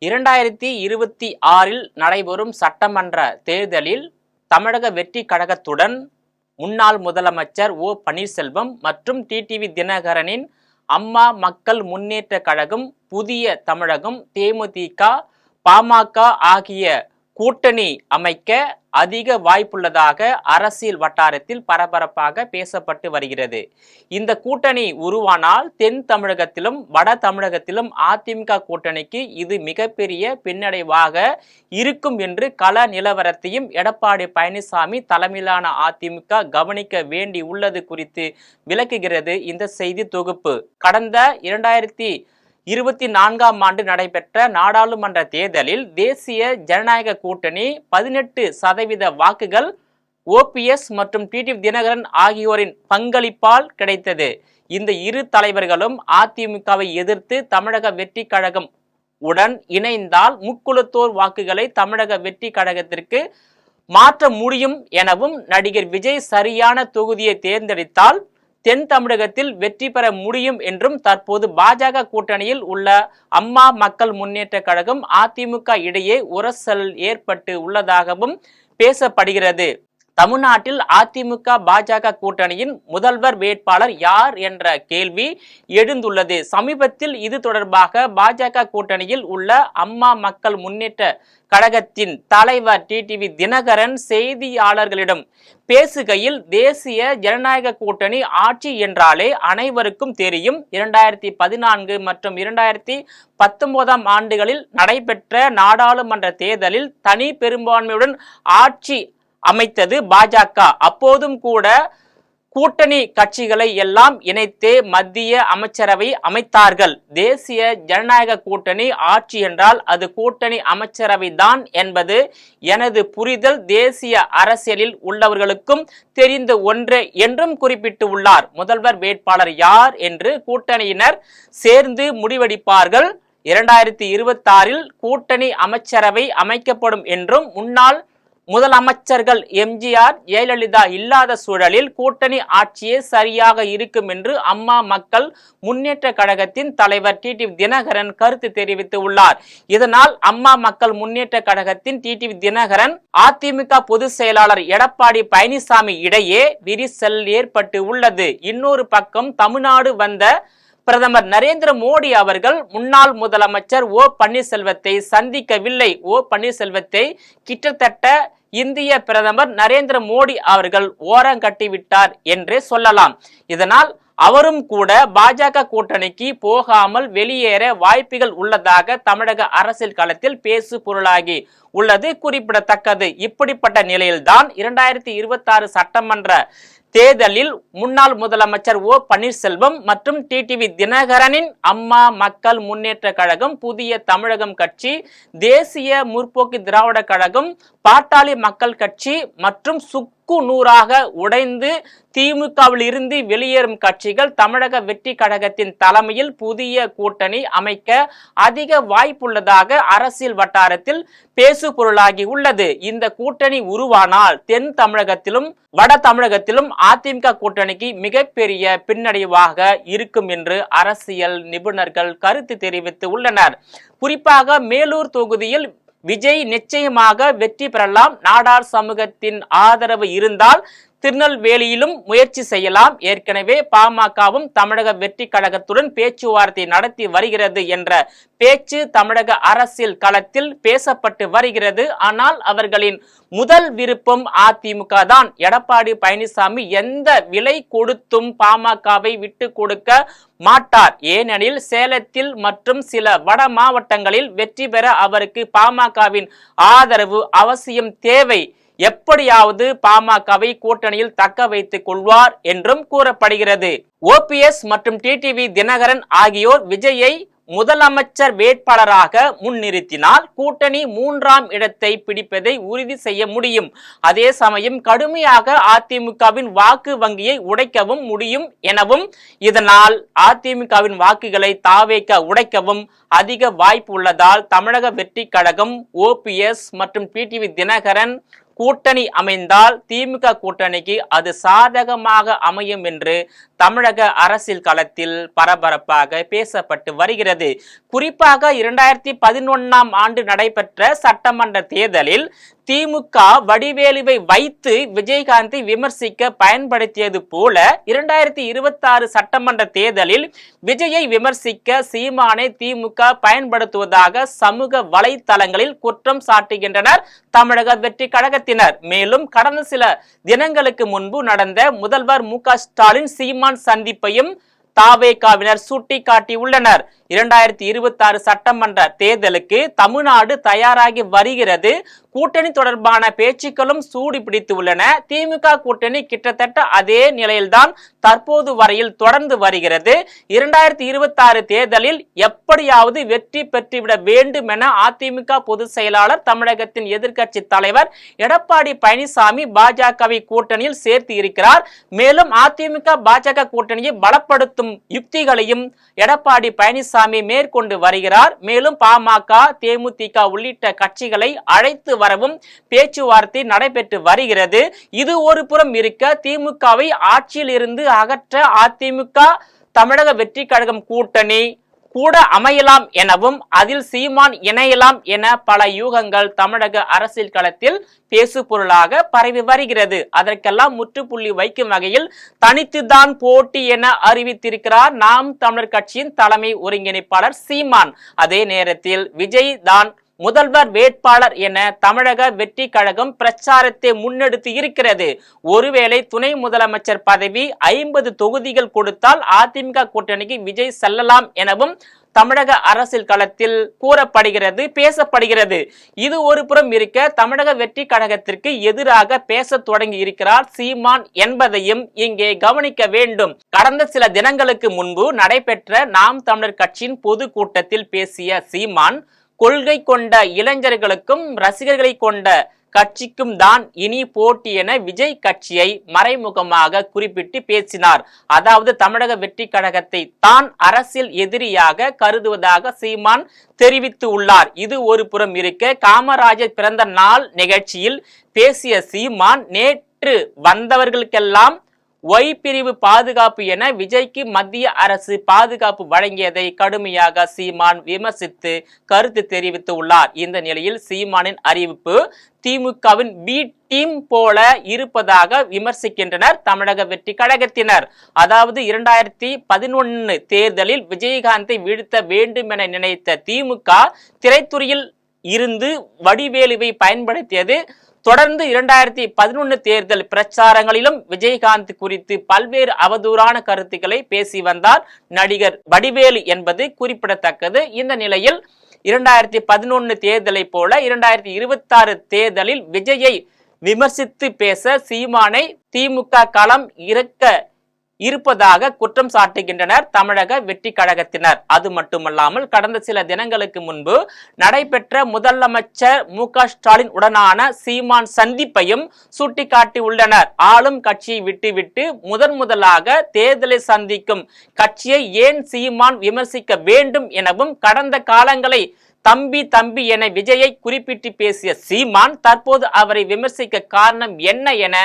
2026 நடைபெறும் சட்டமன்ற தேர்தலில் தமிழக வெற்றி கழகத்துடன் முன்னாள் முதலமைச்சர் ஓ பன்னீர்செல்வம் மற்றும் டிடிவி தினகரனின் அம்மா மக்கள் முன்னேற்ற கழகம், புதிய தமிழகம், தேமுதிக, பாமக ஆகிய கூட்டணி அமைக்க அதிக வாய்ப்புள்ளதாக அரசியல் வட்டாரத்தில் பரபரப்பாக பேசப்பட்டு வருகிறது. இந்த கூட்டணி உருவானால் தென் தமிழகத்திலும் வட தமிழகத்திலும் அதிமுக கூட்டணிக்கு இது மிகப்பெரிய பின்னடைவாக இருக்கும் என்று கள நிலவரத்தையும் எடப்பாடி பழனிசாமி தலைமையிலான அதிமுக கவனிக்க வேண்டி உள்ளது குறித்து விளக்குகிறது இந்த செய்தி தொகுப்பு. கடந்த 2024ஆம் ஆண்டு நடைபெற்ற நாடாளுமன்ற தேர்தலில் தேசிய ஜனநாயக கூட்டணி 18% வாக்குகள் ஓபிஎஸ் மற்றும் டிடிவி தினகரன் ஆகியோரின் பங்களிப்பால் கிடைத்தது. இந்த இரு தலைவர்களும் அதிமுகவை எதிர்த்து தமிழக வெற்றி கழகம் உடன் இணைந்தால் முக்குளத்தோர் வாக்குகளை தமிழக வெற்றி கழகத்திற்கு மாற்ற முடியும் எனவும், நடிகர் விஜய் சரியான தொகுதியை தேர்ந்தெடுத்தால் தென் தமிழகத்தில் வெற்றி பெற முடியும் என்றும் தற்போது பாஜக கூட்டணியில் உள்ள அம்மா மக்கள் முன்னேற்ற கழகம் அதிமுக இடையே உரசல் ஏற்பட்டு உள்ளதாகவும் பேசப்படுகிறது. தமிழ்நாட்டில் அதிமுக பாஜக கூட்டணியின் முதல்வர் வேட்பாளர் யார் என்ற கேள்வி எழுந்துள்ளது. சமீபத்தில் இது தொடர்பாக பாஜக கூட்டணியில் உள்ள அம்மா மக்கள் முன்னேற்ற கழகத்தின் தலைவர் டிடிவி தினகரன் செய்தியாளர்களிடம் பேசுகையில், தேசிய ஜனநாயக கூட்டணி ஆட்சி என்றாலே அனைவருக்கும் தெரியும். 2014 மற்றும் 2019ஆம் ஆண்டுகளில் நடைபெற்ற நாடாளுமன்ற தேர்தலில் தனி பெரும்பான்மையுடன் ஆட்சி அமைத்தது பாஜக. அப்போதும் கூட கூட்டணி கட்சிகளை எல்லாம் இணைத்தே மத்திய அமைச்சரவை அமைத்தார்கள். தேசிய ஜனநாயக கூட்டணி ஆட்சி என்றால் அது கூட்டணி அமைச்சரவை தான் என்பது எனது புரிதல் தேசிய அரசியலில் உள்ளவர்களுக்கும் தெரிந்த ஒன்று என்றும் குறிப்பிட்டு உள்ளார். முதல்வர் வேட்பாளர் யார் என்று கூட்டணியினர் சேர்ந்து முடிவெடுப்பார்கள். 2026இல் கூட்டணி அமைச்சரவை அமைக்கப்படும் என்றும், முன்னாள் முதலமைச்சர்கள் எம்ஜிஆர், ஜெயலலிதா இல்லாத சூழலில் கூட்டணி ஆட்சியே சரியாக இருக்கும் என்று அம்மா மக்கள் முன்னேற்ற கழகத்தின் தலைவர் டிடிவி தினகரன் கருத்து தெரிவித்து உள்ளார். இதனால் அம்மா மக்கள் முன்னேற்ற கழகத்தின் டிடிவி தினகரன், அதிமுக பொதுச் செயலாளர் எடப்பாடி பழனிசாமி இடையே விரிசல் ஏற்பட்டு உள்ளது. இன்னொரு பக்கம் தமிழ்நாடு வந்த பிரதமர் நரேந்திர மோடி அவர்கள் முன்னாள் முதலமைச்சர் ஓ பன்னீர்செல்வத்தை சந்திக்கவில்லை. ஓ பன்னீர்செல்வத்தை கிட்டத்தட்ட இந்திய பிரதமர் நரேந்திர மோடி அவர்கள் ஓரங்கட்டிவிட்டார் என்றே சொல்லலாம். இதனால் அவரும் கூட பாஜக கூட்டணிக்கு போகாமல் வெளியேற வாய்ப்புகள் உள்ளதாக தமிழக அரசியல் களத்தில் பேசு பொருளாகி உள்ளது குறிப்பிடத்தக்கது. இப்படிப்பட்ட நிலையில்தான் 2026 சட்டமன்ற தேர்தலில் முன்னாள் முதலமைச்சர் ஓ பன்னீர்செல்வம் மற்றும் டிடிவி தினகரனின் அம்மா மக்கள் முன்னேற்ற கழகம், புதிய தமிழகம் கட்சி, தேசிய முற்போக்கு திராவிட கழகம், பாட்டாளி மக்கள் கட்சி மற்றும் சுக்கு நூறாக உடைந்து திமுகவில் இருந்து வெளியேறும் கட்சிகள் தமிழக வெற்றி கழகத்தின் தலைமையில் புதிய கூட்டணி அமைக்க அதிக வாய்ப்புள்ளதாக அரசியல் வட்டாரத்தில் பேசு பொருளாகி உள்ளது. இந்த கூட்டணி உருவானால் தென் தமிழகத்திலும் வட தமிழகத்திலும் அதிமுக கூட்டணிக்கு மிகப்பெரிய பின்னடைவாக இருக்கும் என்று அரசியல் நிபுணர்கள் கருத்து தெரிவித்து உள்ளனர். குறிப்பாக மேலூர் தொகுதியில் விஜய் நிச்சயமாக வெற்றி பெறலாம். நாடார் சமூகத்தின் ஆதரவு இருந்தால் திருநெல்வேலியிலும் முயற்சி செய்யலாம். ஏற்கனவே பாமகவும் தமிழக வெற்றி கழகத்துடன் பேச்சுவார்த்தை நடத்தி வருகிறது என்ற பேச்சு தமிழக அரசியல் களத்தில் பேசப்பட்டு வருகிறது. ஆனால் அவர்களின் முதல் விருப்பம் அதிமுக தான். எடப்பாடி பழனிசாமி எந்த விலை கொடுத்தும் பாமகவை விட்டு கொடுக்க மாட்டார். ஏனெனில் சேலத்தில் மற்றும் சில வட மாவட்டங்களில் வெற்றி பெற அவருக்கு பாமகவின் ஆதரவு அவசியம் தேவை. எப்படியாவது பாமகவை கூட்டணியில் தக்க வைத்துக் கொள்வார் என்றும் கூறப்படுகிறது. ஓபிஎஸ் மற்றும் டிடிவி தினகரன் ஆகியோர் விஜயை முதலமைச்சர் வேட்பாளராக முன்னிறுத்தினால் கூட்டணி 3ஆம் இடத்தை பிடிப்பதை உறுதி செய்ய முடியும். அதே சமயம் கடுமையாக அதிமுகவின் வாக்கு வங்கியை உடைக்கவும் முடியும் எனவும், இதனால் அதிமுகவின் வாக்குகளை தாவேக உடைக்கவும் அதிக வாய்ப்பு உள்ளதால் தமிழக வெற்றி கழகம், ஓபிஎஸ் மற்றும் டிடிவி தினகரன் கூட்டணி அமைந்தால் திமுக கூட்டணிக்கு அது சாதகமாக அமையும் என்று தமிழக அரசியல் களத்தில் பரபரப்பாக பேசப்பட்டு வருகிறது. குறிப்பாக 2011ஆம் ஆண்டு நடைபெற்ற சட்டமன்ற தேர்தலில் திமுக வடிவேலுவை வைத்து விஜயகாந்தை விமர்சிக்க பயன்படுத்தியது போல 2026 சட்டமன்ற தேர்தலில் விஜயை விமர்சிக்க சீமானை திமுக பயன்படுத்துவதாக சமூக வலைத்தளங்களில் குற்றம் சாட்டுகின்றனர் தமிழக வெற்றி கழகத்தினர். மேலும் கடந்த சில தினங்களுக்கு முன்பு நடந்த முதல்வர் மு.க.ஸ்டாலின் சீமான் சந்திப்பையும் தாவேகாவினர் சுட்டிக்காட்டியுள்ளனர். 2026 சட்டமன்ற தேர்தலுக்கு தமிழ்நாடு தயாராகி வருகிறது. கூட்டணி தொடர்பான பேச்சுக்களும் சூடு பிடித்து உள்ளன. திமுக கூட்டணி கிட்டத்தட்ட அதே நிலையில்தான் தற்போது வரையில் தொடர்ந்து வருகிறது. 2026 தேர்தலில் எப்படியாவது வெற்றி பெற்றுவிட வேண்டும் என அதிமுக பொதுச் செயலாளர் தமிழகத்தின் எதிர்க்கட்சி தலைவர் எடப்பாடி பழனிசாமி பாஜகவை கூட்டணியில் சேர்த்து இருக்கிறார். மேலும் அதிமுக பாஜக கூட்டணியை பலப்படுத்தும் யுக்திகளையும் எடப்பாடி பழனிசாமி மேற்கொண்டு வருகிறார். மேலும் பாமக, தேமுதிக உள்ளிட்ட கட்சிகளை அழைத்து வரவும் பேச்சுவார்த்தை நடைபெற்று வருகிறது. இது ஒரு புறம் இருக்க, திமுகவை ஆட்சியில் இருந்து அகற்ற அதிமுக தமிழக வெற்றி கழகம் கூட்டணி கூட அமையலாம் எனவும் அதில் சீமான் இணையலாம் என பல யூகங்கள் தமிழக அரசியல் களத்தில் பேசு பொருளாக பரவி வருகிறது. அதற்கெல்லாம் முற்றுப்புள்ளி வைக்கும் வகையில் தனித்துதான் போட்டி என அறிவித்திருக்கிறார் நாம் தமிழர் கட்சியின் தலைமை ஒருங்கிணைப்பாளர் சீமான். அதே நேரத்தில் விஜய் தான் முதல்வர் வேட்பாளர் என தமிழக வெற்றி கழகம் பிரச்சாரத்தை முன்னெடுத்து இருக்கிறது. ஒருவேளை துணை முதலமைச்சர் பதவி 50 தொகுதிகள் கொடுத்தால் அதிமுக கூட்டணிக்கு விஜய் செல்லலாம் எனவும் தமிழக அரசியல் களத்தில் கூறப்படுகிறது, பேசப்படுகிறது. இது ஒரு புறம் இருக்க, தமிழக வெற்றி கழகத்திற்கு எதிராக பேச தொடங்கி இருக்கிறார் சீமான் என்பதையும் இங்கே கவனிக்க வேண்டும். கடந்த சில தினங்களுக்கு முன்பு நடைபெற்ற நாம் தமிழர் கட்சியின் பொது கூட்டத்தில் பேசிய சீமான், கொள்கை கொண்ட இளைஞர்களுக்கும் ரசிகர்களை கொண்ட கட்சிக்கும் தான் இனி போட்டி என விஜய் கட்சியை மறைமுகமாக குறிப்பிட்டு பேசினார். அதாவது தமிழக வெற்றி கழகத்தை தான் அரசியல் எதிரியாக கருதுவதாக சீமான் தெரிவித்து உள்ளார். இது ஒரு புறம் இருக்க, காமராஜர் பிறந்த நாள் நிகழ்ச்சியில் பேசிய சீமான், நேற்று வந்தவர்களுக்கெல்லாம் ஒய் பிரிவு பாதுகாப்பு என விஜய்க்கு மத்திய அரசு பாதுகாப்பு வழங்கியதை கடுமையாக சீமான் விமர்சித்து கருத்து தெரிவித்து உள்ளார். இந்த நிலையில் சீமானின் அறிவிப்பு திமுகவின் பி டீம் போல இருப்பதாக விமர்சிக்கின்றனர் தமிழக வெற்றி கழகத்தினர். அதாவது 2011 தேர்தலில் விஜயகாந்தை வீழ்த்த வேண்டும் என நினைத்த திமுக திரைத்துறையில் இருந்து வடிவேலுவை பயன்படுத்தியது. தொடர்ந்து 2011 தேர்தல் பிரச்சாரங்களிலும் விஜயகாந்த் குறித்து பல்வேறு அவதூறான கருத்துக்களை பேசி வந்தார் நடிகர் வடிவேலு என்பது குறிப்பிடத்தக்கது. இந்த நிலையில் 2011 தேர்தலை போல 2026 தேர்தலில் விஜயை விமர்சித்து பேச சீமானை திமுக களம் இறக்க இருப்பதாக குற்றம் சாட்டுகின்றனர் தமிழக வெற்றி கழகத்தினர். அது மட்டுமல்லாமல் கடந்த சில தினங்களுக்கு முன்பு நடைபெற்ற முதலமைச்சர் மு.க.ஸ்டாலின் உடனான சீமான் சந்திப்பையும் சுட்டிக்காட்டி உள்ளனர். ஆளும் கட்சியை விட்டுவிட்டு முதலாக தேர்தலை சந்திக்கும் கட்சியை ஏன் சீமான் விமர்சிக்க வேண்டும் எனவும் கடந்த காலங்களை தம்பி என விஜயை குறிப்பிட்டு பேசிய சீமான் தற்போது அவரை விமர்சிக்க காரணம் என்ன என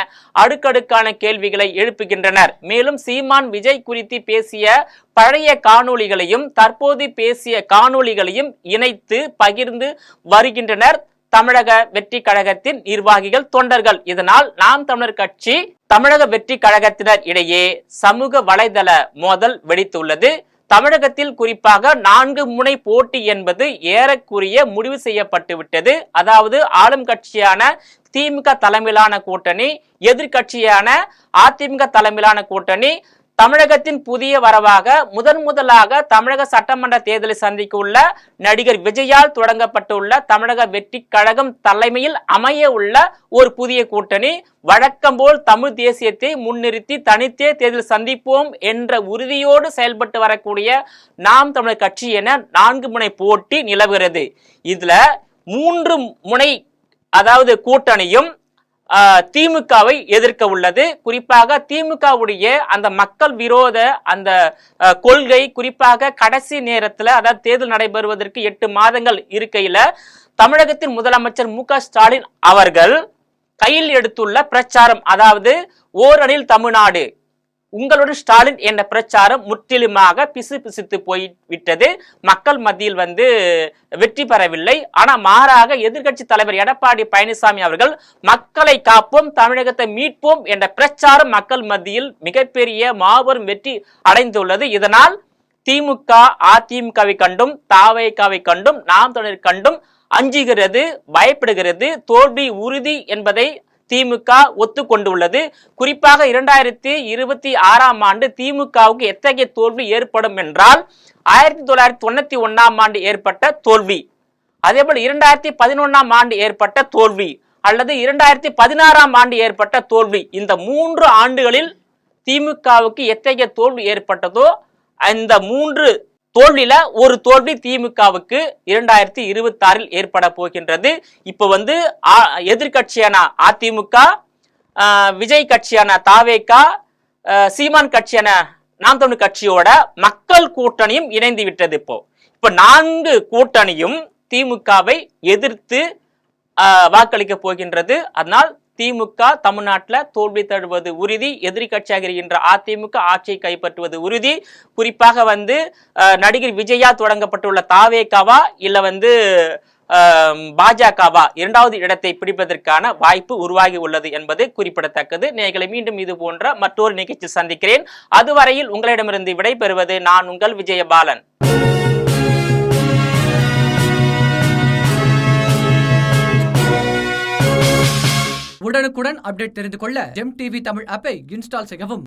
அடுக்கடுக்கான கேள்விகளை எழுப்புகின்றனர். மேலும் சீமான் விஜய் குறித்து பேசிய பழைய காணொளிகளையும் தற்போது பேசிய காணொளிகளையும் இணைத்து பகிர்ந்து வருகின்றனர் தமிழக வெற்றி கழகத்தின் நிர்வாகிகள், தொண்டர்கள். இதனால் நாம் தமிழர் கட்சி தமிழக வெற்றி கழகத்தினர் இடையே சமூக வலைதள மோதல் வெடித்துள்ளது. தமிழகத்தில் குறிப்பாக 4 முனை போட்டி என்பது ஏறக்குறைய முடிவு செய்யப்பட்டு விட்டது. அதாவது ஆளும் கட்சியான திமுக தலைமையிலான கூட்டணி, எதிர்கட்சியான அதிமுக தலைமையிலான கூட்டணி, தமிழகத்தின் புதிய வரவாக முதலாக தமிழக சட்டமன்ற தேர்தலை சந்திக்க உள்ள நடிகர் விஜயால் தொடங்கப்பட்டுள்ள தமிழக வெற்றி கழகம் தலைமையில் அமைய உள்ள ஒரு புதிய கூட்டணி, வழக்கம் போல் தமிழ் தேசியத்தை முன்னிறுத்தி தனித்தே தேர்தல் சந்திப்போம் என்ற உறுதியோடு செயல்பட்டு வரக்கூடிய நாம் தமிழர் கட்சி என 4 முனை போட்டி நிலவுகிறது. இதுல 3 முனை அதாவது கூட்டணியும் திமுகவை எதிர்க்க உள்ளது. குறிப்பாக திமுகவுடைய அந்த மக்கள் விரோத அந்த கொள்கை, குறிப்பாக கடைசி நேரத்தில் அதாவது தேர்தல் நடைபெறுவதற்கு 8 மாதங்கள் இருக்கையில தமிழகத்தின் முதலமைச்சர் மு.க.ஸ்டாலின் அவர்கள் கையில் எடுத்துள்ள பிரச்சாரம், அதாவது ஓரணில் தமிழ்நாடு உங்களுடன் ஸ்டாலின் என்ற பிரச்சாரம் முற்றிலுமாக பிசுபிசுத்து போய்விட்டது. மக்கள் மத்தியில் வெற்றி பெறவில்லை. ஆனா மாறாக எதிர்கட்சி தலைவர் எடப்பாடி பழனிசாமி அவர்கள் மக்களை காப்போம், தமிழகத்தை மீட்போம் என்ற பிரச்சாரம் மக்கள் மத்தியில் மிகப்பெரிய மாபெரும் வெற்றி அடைந்துள்ளது. இதனால் திமுக அதிமுகவை கண்டும் தாவேகாவை கண்டும் நாம் தமிழர் கண்டும் அஞ்சுகிறது, பயப்படுகிறது. தோல்வி உறுதி என்பதை திமுக ஒத்துக்கொண்டுள்ளது. குறிப்பாக 2026ஆம் ஆண்டு திமுகவுக்கு எத்தகைய தோல்வி ஏற்படும் என்றால் 1991ஆம் ஆண்டு ஏற்பட்ட தோல்வி, அதேபோல் 2011ஆம் ஆண்டு ஏற்பட்ட தோல்வி அல்லது 2016ஆம் ஆண்டு ஏற்பட்ட தோல்வி, இந்த 3 ஆண்டுகளில் திமுகவுக்கு எத்தகைய தோல்வி ஏற்பட்டதோ இந்த 3 தோல்வியில ஒரு தோல்வி திமுகவுக்கு 2026இல் ஏற்பட போகின்றது. இப்ப எதிர்கட்சியான அதிமுக, விஜய் கட்சியான தாவேகா, சீமான் கட்சியான நாம் தமிழர் கட்சியோட மக்கள் கூட்டணியும் இணைந்து விட்டது. இப்ப 4 கூட்டணியும் திமுகவை எதிர்த்து வாக்களிக்க போகின்றது. அதனால் திமுக தமிழ்நாட்டில் தோல்வி தழுவது உறுதி. எதிரி கட்சியாக இருக்கின்ற அதிமுக ஆட்சியை கைப்பற்றுவது உறுதி. குறிப்பாக நடிகர் விஜயா தொடங்கப்பட்டுள்ள தாவேகாவா இல்ல பாஜகவா 2வது இடத்தை பிடிப்பதற்கான வாய்ப்பு உருவாகி உள்ளது என்பது குறிப்பிடத்தக்கது. நேயர்களை மீண்டும் இது போன்ற மற்றொரு நிகழ்ச்சி சந்திக்கிறேன். அதுவரையில் உங்களிடமிருந்து விடைபெறுவது நான் உங்கள் விஜயபாலன். உடனுக்குடன் அப்டேட் தெரிந்து கொள்ள ஜெம் டிவி தமிழ் ஆப்பை இன்ஸ்டால் செய்யவும்.